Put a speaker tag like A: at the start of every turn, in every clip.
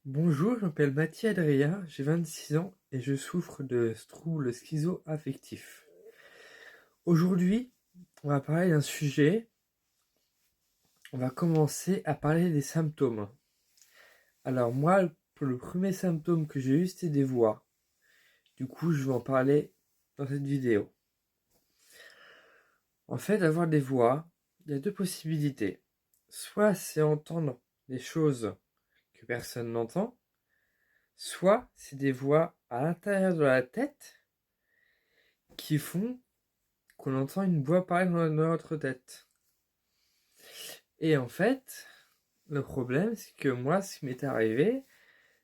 A: Bonjour, je m'appelle Mathieu Adrien, j'ai 26 ans et je souffre de troubles schizo-affectifs. Aujourd'hui, on va parler d'un sujet, on va commencer à parler des symptômes. Alors moi, pour le premier symptôme que j'ai eu, c'était des voix. Du coup, je vais en parler dans cette vidéo. En fait, avoir des voix, il y a deux possibilités. Soit c'est entendre des choses que personne n'entend, soit c'est des voix à l'intérieur de la tête qui font qu'on entend une voix parler dans notre tête. Et en fait, le problème, c'est que moi, ce qui m'était arrivé,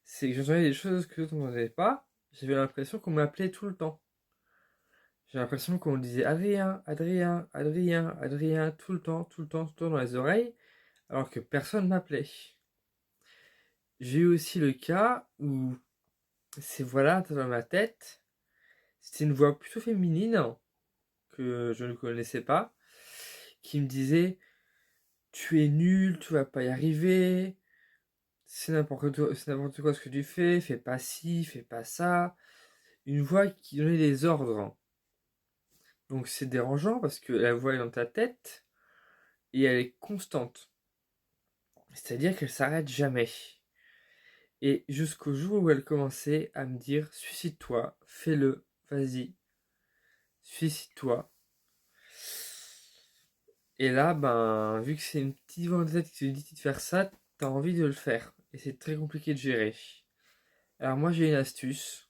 A: c'est que j'entendais des choses que d'autres n'entendaient pas. J'avais l'impression qu'on m'appelait tout le temps. J'ai l'impression qu'on me disait Adrien, Adrien, Adrien, Adrien, tout le temps, tout le temps, tout le temps dans les oreilles, alors que personne m'appelait. J'ai eu aussi le cas où ces voix-là dans ma tête, c'était une voix plutôt féminine, que je ne connaissais pas, qui me disait tu es nul, tu vas pas y arriver, c'est n'importe quoi ce que tu fais pas ci, fais pas ça. Une voix qui donnait des ordres. Donc c'est dérangeant parce que la voix est dans ta tête et elle est constante. C'est-à-dire qu'elle s'arrête jamais. Et jusqu'au jour où elle commençait à me dire suicide-toi, fais-le, vas-y, suicide-toi. Et là, ben, vu que c'est une petite voix dans ta tête qui te dit de faire ça, t'as envie de le faire. Et c'est très compliqué de gérer. Alors moi j'ai une astuce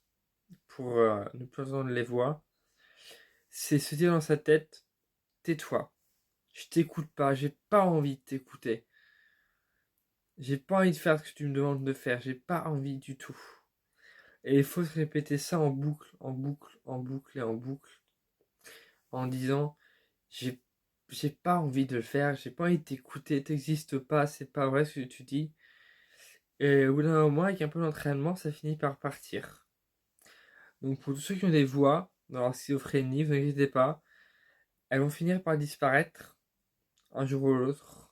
A: pour ne plus entendre les voix. C'est se dire dans sa tête, tais-toi. Je t'écoute pas, j'ai pas envie de t'écouter. J'ai pas envie de faire ce que tu me demandes de faire, j'ai pas envie du tout. Et il faut se répéter ça en boucle, en boucle, en boucle et en boucle, en disant, j'ai j'ai pas envie de le faire, j'ai pas envie de t'écouter, t'existes pas, c'est pas vrai ce que tu dis. Et au bout d'un moment, avec un peu d'entraînement, ça finit par partir. Donc pour tous ceux qui ont des voix dans leur schizophrénie, vous inquiétez pas, elles vont finir par disparaître un jour ou l'autre.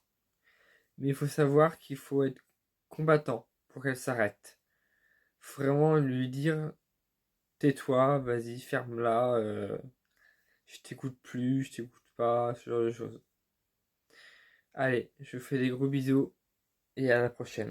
A: Mais il faut savoir qu'il faut être combattant pour qu'elle s'arrête. Faut vraiment lui dire tais-toi, vas-y, ferme-la, je t'écoute plus, je t'écoute pas, ce genre de choses. Allez, je vous fais des gros bisous et à la prochaine.